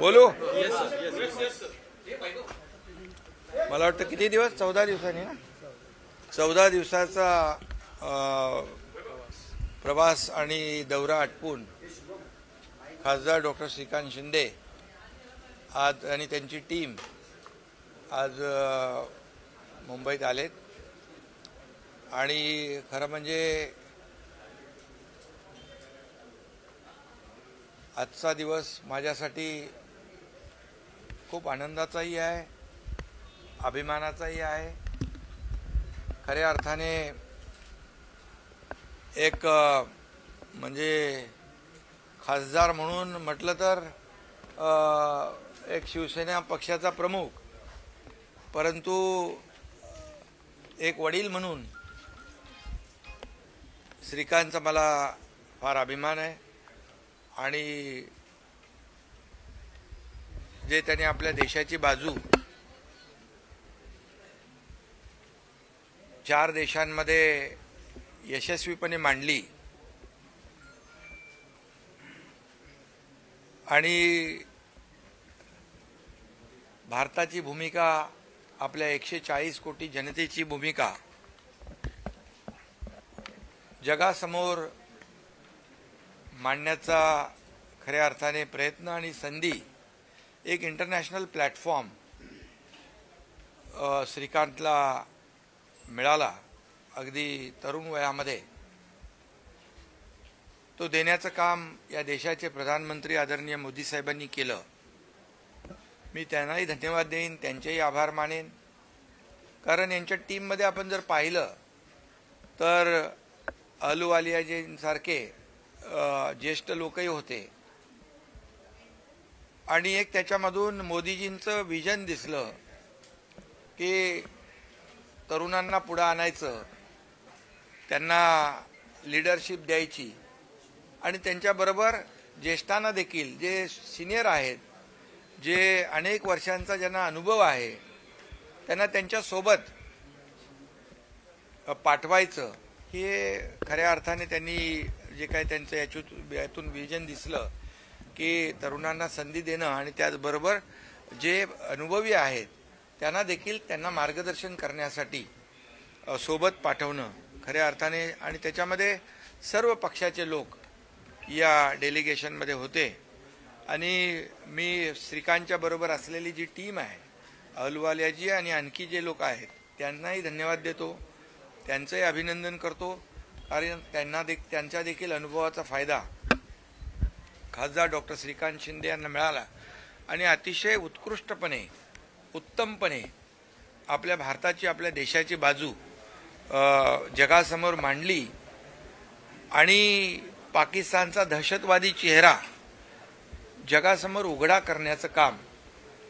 बोलू. मला वाटतं किती दिवस, 14 दिवसांनी ना, 14 दिवसाचा प्रवास आणि दौरा आटपून खासदार डॉक्टर श्रीकांत शिंदे आज आणि त्यांची टीम आज मुंबईत आलेत. आणि खरं म्हणजे आजचा दिवस माझ्यासाठी खूप आनंदाचाही आहे, अभिमानाचाही आहे. खऱ्या अर्थाने एक म्हणजे खासदार म्हणून म्हटलं तर एक शिवसेना पक्षाचा प्रमुख, परंतु एक वडील म्हणून श्रीकांतचा मला फार अभिमान आहे. आणि जे त्यांनी आपल्या देशाची बाजू 4 देशांमध्ये यशस्वीपणे मांडली आणि भारताची भूमिका, आपल्या 140 कोटी जनतेची भूमिका जगासमोर मांडण्याचा खऱ्या अर्थाने प्रयत्न आणि संधी, एक इंटरनॅशनल प्लॅटफॉर्म श्रीकांतला मिळाला अगदी तरुण वयामध्ये. तो देण्याचं काम या देशाचे प्रधानमंत्री आदरणीय मोदी साहेबांनी केलं. मी त्यांनाही धन्यवाद देईन, त्यांचेही आभार मानेन. कारण यांच्या टीममध्ये आपण जर पाहिलं तर अहलुवालियाजींसारखे ज्येष्ठ लोकही होते आणि एक त्याच्यामधून मोदीजींचं विजन दिसलं की तरुणांना पुढे आणायचं, त्यांना लीडरशिप द्यायची आणि त्यांच्याबरोबर ज्येष्ठांना देखील, जे सिनियर आहेत, जे अनेक वर्षांचा ज्यांना अनुभव आहे, त्यांना त्यांच्यासोबत पाठवायचं. हे खऱ्या अर्थाने त्यांनी जे काही त्यांचं यातून विजन दिसलं की तरुणांना संधी देणं आणि त्याचबरोबर जे अनुभवी आहेत त्यांना देखील त्यांना मार्गदर्शन करण्यासाठी सोबत पाठवणं खऱ्या अर्थाने. आणि त्याच्यामध्ये सर्व पक्षाचे लोक या डेलिगेशनमध्ये होते. आणि मी श्रीकांतच्या बरोबर असलेली जी टीम आहे, अहलुवालियाजी आणि आणखी जे लोक आहेत, त्यांनाही धन्यवाद देतो, त्यांचंही अभिनंदन करतो. कारण त्यांच्या देखील अनुभवाचा फायदा खासदार डॉक्टर श्रीकांत शिंदे यांना मिळाला आणि अतिशय उत्कृष्टपणे, उत्तमपणे आपल्या भारताची, आपल्या देशाची बाजू जगासमोर मांडली. आणि पाकिस्तानचा दहशतवादी चेहरा जगासमोर उघडा करण्याचं काम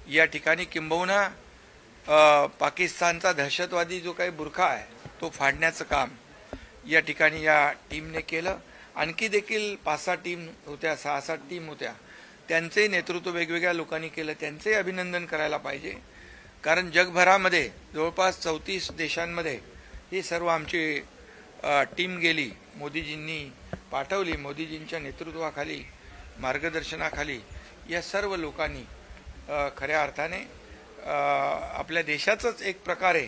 या ठिकाणी, किंबहुना पाकिस्तानचा दहशतवादी जो काही बुरखा आहे तो फाडण्याचं काम या ठिकाणी या टीमने केलं. आणखी देखील 5-6 टीम होत्या, 6-7 टीम होत्या, त्यांचंही नेतृत्व वेगवेगळ्या लोकांनी केलं. त्यांचंही अभिनंदन करायला पाहिजे. कारण जगभरामध्ये जवळपास 34 देशांमध्ये ही सर्व आमची टीम गेली, मोदीजींनी पाठवली. मोदीजींच्या नेतृत्वाखाली, मार्गदर्शनाखाली या सर्व लोकांनी खऱ्या अर्थाने आपल्या देशाचंच एक प्रकारे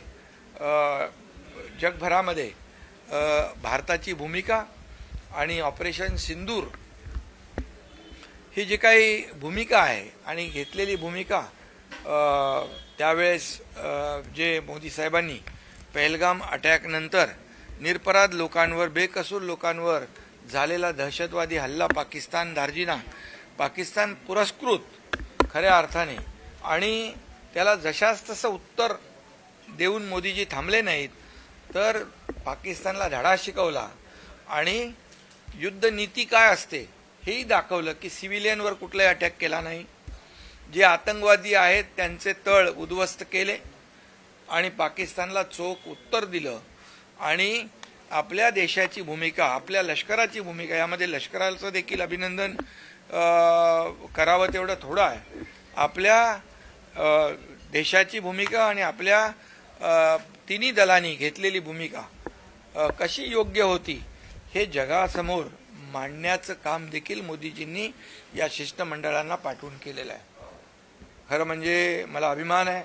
जगभरामध्ये भारताची भूमिका आणि ऑपरेशन सिंदूर ही जी काही भूमिका आहे आणि घेतलेली भूमिका त्यावेळेस जे मोदी साहेबांनी पहलगाम अटॅकनंतर निरपराध लोकांवर, बेकसूर लोकांवर झालेला दहशतवादी हल्ला पाकिस्तान धार्जिना, पाकिस्तान पुरस्कृत खऱ्या अर्थाने, आणि त्याला जशास तसं उत्तर देऊन मोदीजी थांबले नाहीत, तर पाकिस्तानला धडा शिकवला आणि युद्धनीती काय असते हेही दाखवलं की सिव्हिलियनवर कुठलाही अटॅक केला नाही. जे आतंकवादी आहेत त्यांचे तळ उद्ध्वस्त केले आणि पाकिस्तानला चोख उत्तर दिलं. आणि आपल्या देशाची भूमिका, आपल्या लष्कराची भूमिका, यामध्ये लष्कराचं देखील अभिनंदन करावं तेवढं थोडं आहे. आपल्या देशाची भूमिका आणि आपल्या तिन्ही दलांनी घेतलेली भूमिका कशी योग्य होती हे जगासमोर मांडण्याचं काम देखील मोदीजींनी या शिष्टमंडळांना पाठवून केलेलं आहे. खरं म्हणजे मला अभिमान आहे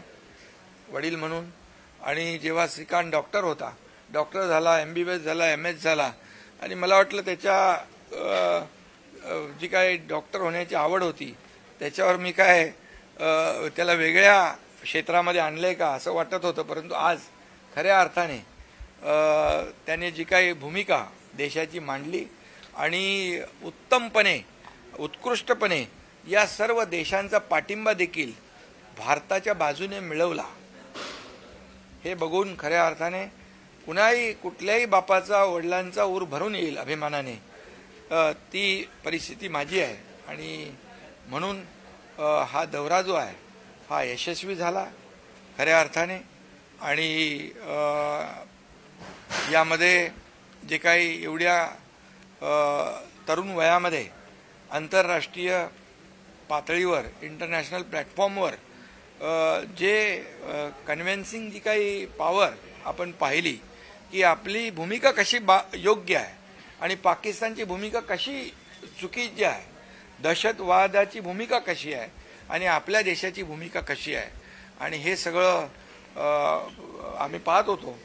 वडील म्हणून. आणि जेव्हा श्रीकांत डॉक्टर होता, डॉक्टर झाला, MBBS झाला, MS झाला, आणि मला वाटलं त्याच्या जी काय डॉक्टर होण्याची आवड होती त्याच्यावर मी काय त्याला वेगळ्या क्षेत्रामध्ये आणलंय का असं वाटत होतं. परंतु आज खऱ्या अर्थाने त्याने जी काही भूमिका देशाची मांडली आणि उत्तमपणे उत्कृष्टपणे या सर्व देशांचा पाठिंबा देखील भारताच्या बाजूने मिळवला, हे बघून खऱ्या अर्थाने कुठल्याही बापाचा वडिलांचा ऊर भरून येईल अभिमानाने. ती परिस्थिती माझी आहे आणि म्हणून हा दौरा जो आहे हा यशस्वी झाला खऱ्या अर्थाने. आणि यामध्ये जे काही एवढ्या तरुण वयामध्ये आंतरराष्ट्रीय पातळीवर इंटरनॅशनल प्लॅटफॉर्मवर जे कन्व्हिन्सिंग जी काही पॉवर आपण पाहिली की आपली भूमिका कशी योग्य आहे आणि पाकिस्तानची भूमिका कशी चुकीची आहे, दहशतवादाची भूमिका कशी आहे आणि आपल्या देशाची भूमिका कशी आहे, आणि हे सगळं आम्ही पाहत होतो.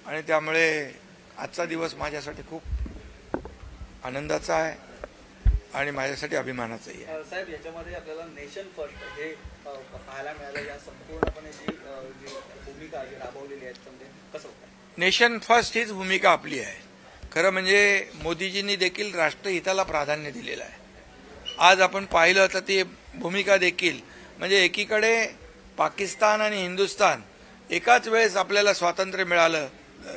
आणि त्यामुळे आजचा दिवस माझ्यासाठी खूप आनंदाचा आहे आणि माझ्यासाठी अभिमानाचाही आहे. साहेब, याच्यामध्ये आपल्याला नेशन फर्स्ट हे पाहायला मिळालं. या संपूर्णपणे जी भूमिका जी राबवलेली आहे कसं होतं? नेशन फर्स्ट हीच भूमिका आपली आहे. खरं म्हणजे मोदीजींनी देखील राष्ट्रहिताला प्राधान्य दिलेलं आहे. आज आपण पाहिलं तर ती भूमिका देखील म्हणजे एकीकडे पाकिस्तान आणि हिंदुस्थान एकाच वेळेस आपल्याला स्वातंत्र्य मिळालं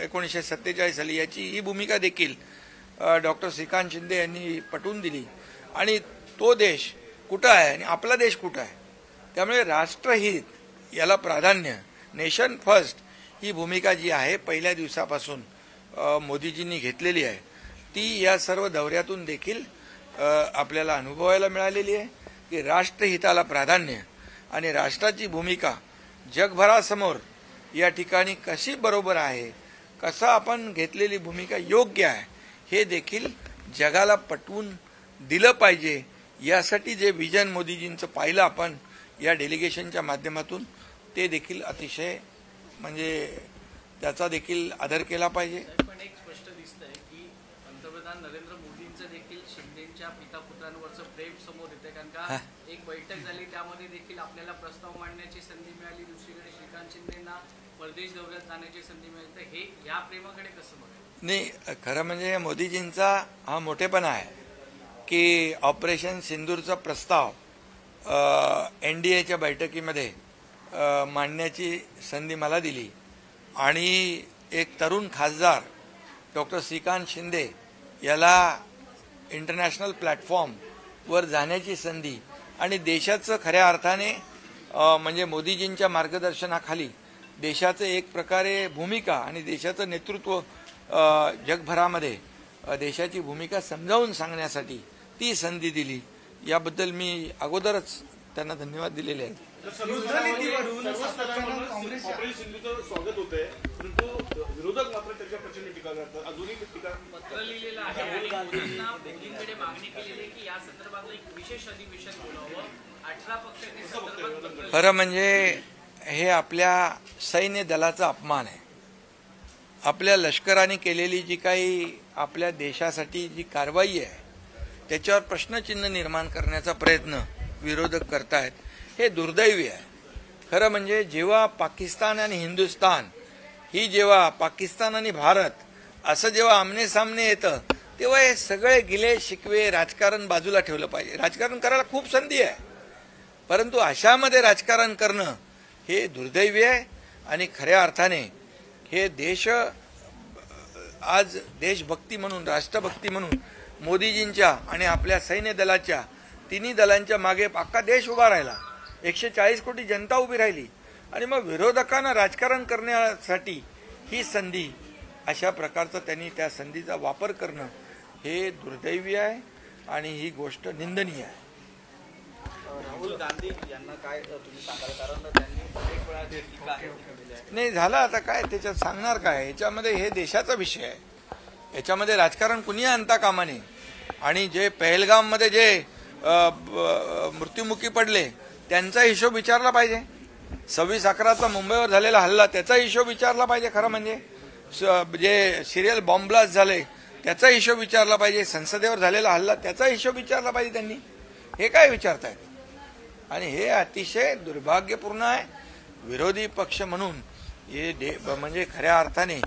1947 साली, याची ही भूमिका देखील डॉक्टर श्रीकांत शिंदे यांनी पटवून दिली. आणि तो देश कुठं आहे आणि आपला देश कुठं आहे, त्यामुळे राष्ट्रहित याला प्राधान्य, नेशन फर्स्ट ही भूमिका जी आहे पहिल्या दिवसापासून मोदीजींनी घेतलेली आहे, ती या सर्व दौऱ्यातून देखील आपल्याला अनुभवायला मिळालेली आहे की राष्ट्रहिताला प्राधान्य आणि राष्ट्राची भूमिका जगभरासमोर या ठिकाणी कशी बरोबर आहे, कसं आपण घेतलेली भूमिका योग्य आहे हे देखील जगाला पटवून दिलं पाहिजे. यासाठी जे विजन मोदीजींचं पाहिलं आपण या डेलिगेशनच्या माध्यमातून, ते देखील अतिशय म्हणजे त्याचा देखील आदर केला पाहिजे. पण एक स्पष्ट दिसतंय की पंतप्रधान नरेंद्र मोदींचं देखील शिंदेच्या पितापुत्रांवरचं प्रेम समोर येते, कारण का एक बैठक झाली त्यामध्ये देखील आपल्याला प्रस्ताव मांडण्याची संधी मिळाली, दुसरीकडे श्रीकांत शिंदेना परदेश दौऱ्यात जाण्याची संधी मिळाली. तर हे या प्रेमाकडे कसं बघायचं? नाही, खरं म्हणजे मोदीजींचा हा मोठेपणा आहे की ऑपरेशन सिंदूरचा प्रस्ताव NDAच्या बैठकीमध्ये मांडण्याची संधी मला दिली आणि एक तरुण खासदार डॉक्टर श्रीकांत शिंदे याला इंटरनॅशनल प्लॅटफॉर्मवर जाण्याची संधी आणि देशाचं खऱ्या अर्थाने म्हणजे मोदीजींच्या मार्गदर्शनाखाली देशाचं एक प्रकारे भूमिका आणि देशाचं नेतृत्व जगभरामध्ये देशाची भूमिका समजावून सांगण्यासाठी ती संधी दिली. याबद्दल मी अगोदरच त्यांना धन्यवाद दिलेले आहेत. स्वागत होते, परंतु विरोधक मात्र त्याच्या प्रचंड टीका करतात. अजूनही टीका पत्र लिहिलेलं आहे आणि मोदींकडे मागणी केलेली आहे की या संदर्भातलं एक विशेष अधिवेशन बोलावं. 18 पक्षांनी खरं म्हणजे हे आपल्या सैन्य दलाचा अपमान आहे. आपल्या लष्कराने केलेली जी काही आपल्या देशासाठी जी कारवाई आहे त्याच्यावर प्रश्नचिन्ह निर्माण करण्याचा प्रयत्न विरोधक करतायत, हे दुर्दैवी आहे. खरं म्हणजे जेव्हा पाकिस्तान आणि हिंदुस्थान ही जेव्हा पाकिस्तान आणि भारत असं जेव्हा आमने सामने येतं तेव्हा हे सगळे गिले शिकवे राजकारण बाजूला ठेवलं पाहिजे. राजकारण करायला खूप संधी आहे, परंतु अशामध्ये राजकारण करणं हे दुर्दैवी आहे. आणि खऱ्या अर्थाने हे देश आज देशभक्ती म्हणून, राष्ट्रभक्ती म्हणून मोदीजींच्या आणि आपल्या सैन्य दलाच्या तिन्ही दलांच्या मागे अख्खा देश उभा राहिला, 140 कोटी जनता उभी राहिली. आणि मग विरोधकांना राजकारण करण्यासाठी ही संधी, अशा प्रकारचं त्यांनी त्या संधीचा वापर करणं हे दुर्दैवी आहे आणि ही गोष्ट निंदनीय आहे. राहुल गांधी यांना काय तुम्ही सांगाल, कारण त्यांनी अनेक वेळा जे टीका केलेली आहे. नाही झालं, आता काय त्याच्यात सांगणार काय, याच्यामध्ये हे देशाचा विषय आहे, याच्यामध्ये राजकारण कुणी आणता कामा नये. आणि जे पहलगाममध्ये जे मृत्युमुखी पडले त्यांचा हिशोब विचारला पाहिजे. 26/11चा मुंबईवर झालेला हल्ला त्याचा हिशोब विचारला पाहिजे. खरं म्हणजे जे सिरियल बॉम्ब ब्लास्ट झाले त्याचा हिशोब विचारला पाहिजे. संसदेवर झालेला हल्ला त्याचा हिशोब विचारला पाहिजे त्यांनी. हे काय विचारतायत? आणि हे अतिशय दुर्भाग्यपूर्ण आहे. विरोधी पक्ष म्हणून हे म्हणजे खऱ्या अर्थाने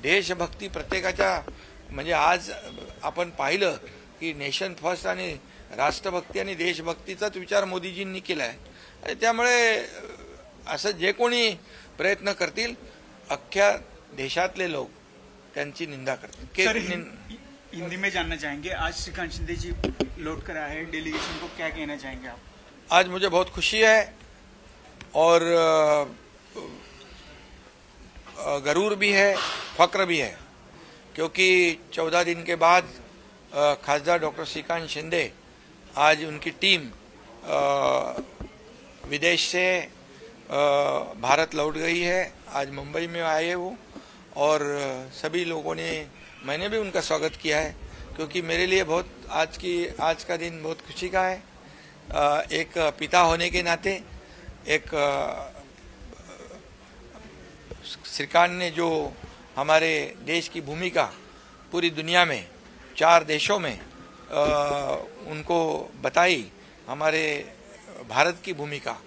देशभक्ती प्रत्येकाच्या म्हणजे आज आपण पाहिलं की नेशन फर्स्ट आणि राष्ट्रभक्ती आणि देशभक्तीचाच विचार मोदीजींनी केला आहे. आणि त्यामुळे असं जे कोणी प्रयत्न करतील अख्ख्या देशातले लोक त्यांची निंदा करतील. हिंदी में जानना चाहेंगे, आज श्रीकांत शिंदे जी लौट कर आए हैं, डेलीगेशन को क्या कहना चाहेंगे आप? आज मुझे बहुत खुशी है और गरूर भी है, फक्र भी है, क्योंकि 14 दिन के बाद खासदार डॉक्टर श्रीकांत शिंदे आज उनकी टीम विदेश से भारत लौट गई है. आज मुंबई में आए वो और सभी लोगों ने, मैंने भी उनका स्वागत किया है क्योंकि मेरे लिए बहुत आज का दिन बहुत खुशी का है. एक पिता होने के नाते एक श्रीकांत ने जो हमारे देश की भूमिका पूरी दुनिया में 4 देशों में उनको बताई, हमारे भारत की भूमिका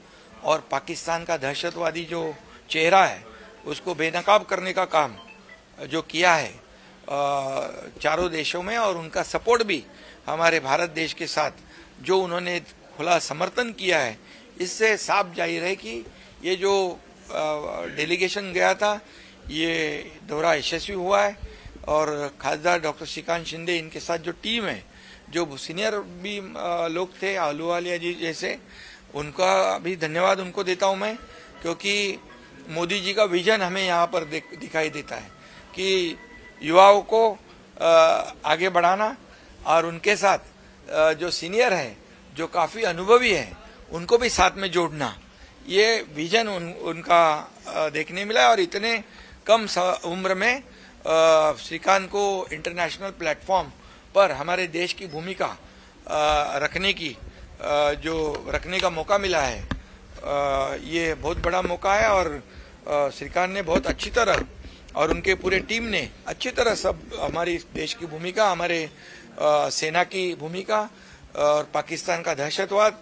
और पाकिस्तान का दहशतवादी जो चेहरा है उसको बेनकाब करने का काम जो किया है चारों देशों में, और उनका सपोर्ट भी हमारे भारत देश के साथ जो उन्होंने खुला समर्थन किया है, इससे साफ जाहिर है कि ये जो डेलीगेशन गया था ये दौरा यशस्वी हुआ है. और खासदार डॉक्टर श्रीकांत शिंदे, इनके साथ जो टीम है, जो सीनियर भी लोग थे, अहलुवालिया जी जैसे, उनका भी धन्यवाद उनको देता हूं मैं, क्योंकि मोदी जी का विजन हमें यहाँ पर दिखाई देता है कि युवाओं को आगे बढ़ाना और उनके साथ जो सीनियर है, जो काफी अनुभवी है, उनको भी साथ में जोड़ना, ये विजन उनका देखने मिला. और इतने कम उम्र में श्रीकांत को इंटरनेशनल प्लेटफॉर्म पर हमारे देश की भूमिका रखने का मौका मिला है. ये बहुत बड़ा मौका है और श्रीकांत ने बहुत अच्छी तरह और उनके पूरे टीम ने अच्छी तरह सब हमारी देश की भूमिका, हमारे सेना की भूमिका और पाकिस्तान का दहशतवाद,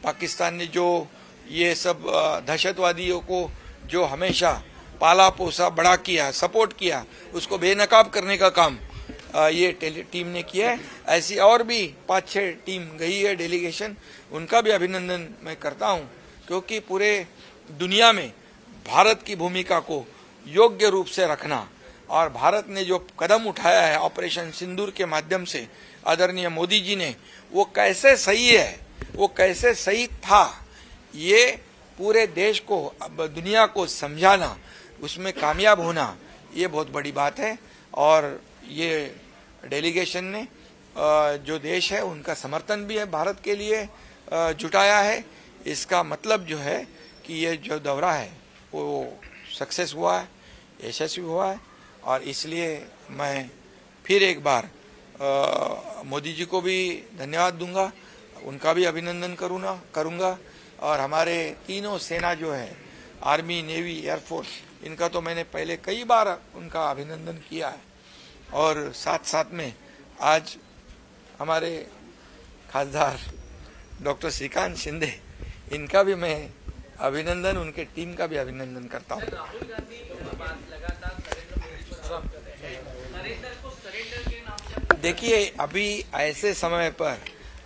पाकिस्तान ने जो ये सब दहशतवादियों को जो हमेशा पाला पोसा बड़ा किया, सपोर्ट किया, उसको बेनकाब करने का काम ये टीम ने किया है. ऐसी और भी 5-6 टीम गई है डेलीगेशन, उनका भी अभिनंदन मैं करता हूं, क्योंकि पूरे दुनिया में भारत की भूमिका को योग्य रूप से रखना और भारत ने जो कदम उठाया है ऑपरेशन सिंदूर के माध्यम से आदरणीय मोदी जी ने, वो कैसे सही है, वो कैसे सही था, ये पूरे देश को, दुनिया को समझाना, उसमें कामयाब होना, ये बहुत बड़ी बात है. और ये डेलीगेशन ने जो देश है उनका समर्थन भी है भारत के लिए जुटाया है. इसका मतलब जो है कि ये जो दौरा है वो सक्सेस हुआ है, यशस्वी हुआ है. और इसलिए मैं फिर एक बार मोदी जी को भी धन्यवाद दूंगा, उनका भी अभिनंदन करूंगा. और हमारे तीनों सेना जो है, आर्मी, नेवी, एयरफोर्स, इनका तो मैंने पहले कई बार उनका अभिनंदन किया है. और साथ में आज हमारे खासदार डॉक्टर श्रीकांत शिंदे, इनका भी मैं अभिनंदन, उनके टीम का भी अभिनंदन करता हूँ. राहुल गांधी लगातार नरेंद्र को सरेंडर के नाम से, देखिए अभी ऐसे समय पर,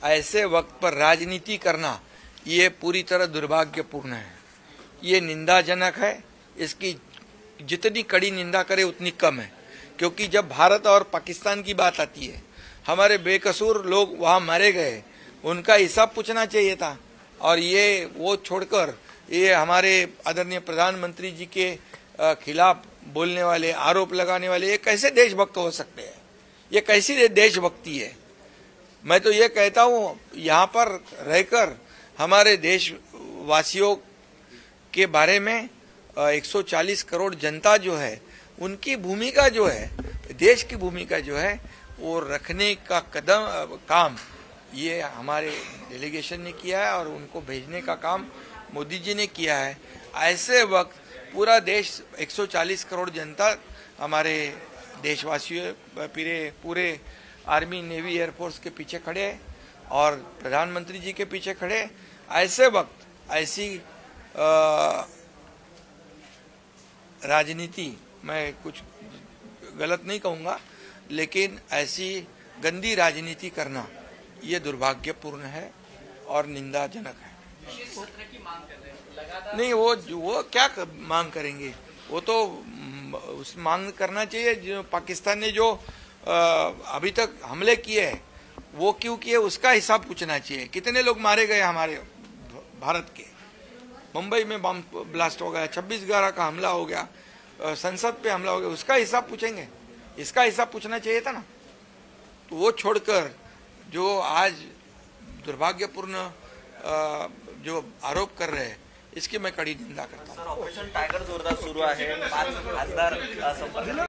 ऐसे वक्त पर राजनीति करना ये पूरी तरह दुर्भाग्यपूर्ण है, ये निंदाजनक है. इसकी जितनी कड़ी निंदा करे उतनी कम है, क्योंकि जब भारत और पाकिस्तान की बात आती है, हमारे बेकसूर लोग वहां मारे गए, उनका हिसाब पूछना चाहिए था. और ये वो छोड़कर ये हमारे आदरणीय प्रधानमंत्री जी के खिलाफ बोलने वाले, आरोप लगाने वाले, ये कैसे देशभक्त हो सकते हैं? ये कैसी देशभक्ति है? मैं तो ये कहता हूँ, यहाँ पर रहकर हमारे देशवासियों के बारे में 140 करोड़ जनता जो है, उनकी भूमिका जो है, देश की भूमिका जो है, वो रखने का काम ये हमारे डेलीगेशन ने किया है और उनको भेजने का काम मोदी जी ने किया है। ऐसे वक्त पूरा देश 140 करोड़ जनता हमारे देशवासियों पूरे आर्मी नेवी एयरफोर्स के पीछे खड़े हैं और प्रधानमंत्री जी के पीछे खड़े हैं। ऐसे वक्त ऐसी राजनीति, मैं कुछ गलत नहीं कहूँगा, लेकिन ऐसी गंदी राजनीति करना ये दुर्भाग्यपूर्ण है और निंदाजनक है। विशेष सत्र की मांग कर रहे हैं लगातार। नहीं, वो क्या मांग करेंगे? वो तो उस मांग करना चाहिए जो पाकिस्तान ने जो अभी तक हमले किए हैं वो क्यों किए उसका हिसाब पूछना चाहिए। कितने लोग मारे गए हमारे भारत के? मुंबई में बम ब्लास्ट हो गया, 26/11 का हमला हो गया, संसद पे हमला हो गया, उसका हिसाब पूछेंगे? इसका हिसाब पूछना चाहिए था ना। तो वो छोड़कर जो आज दुर्भाग्यपूर्ण जो आरोप कर रहे हैं इसकी मैं कड़ी निंदा करता हूँ। सर, ऑपरेशन टायगर जोरदार सुरू आहे, 5 खासदार संपर्क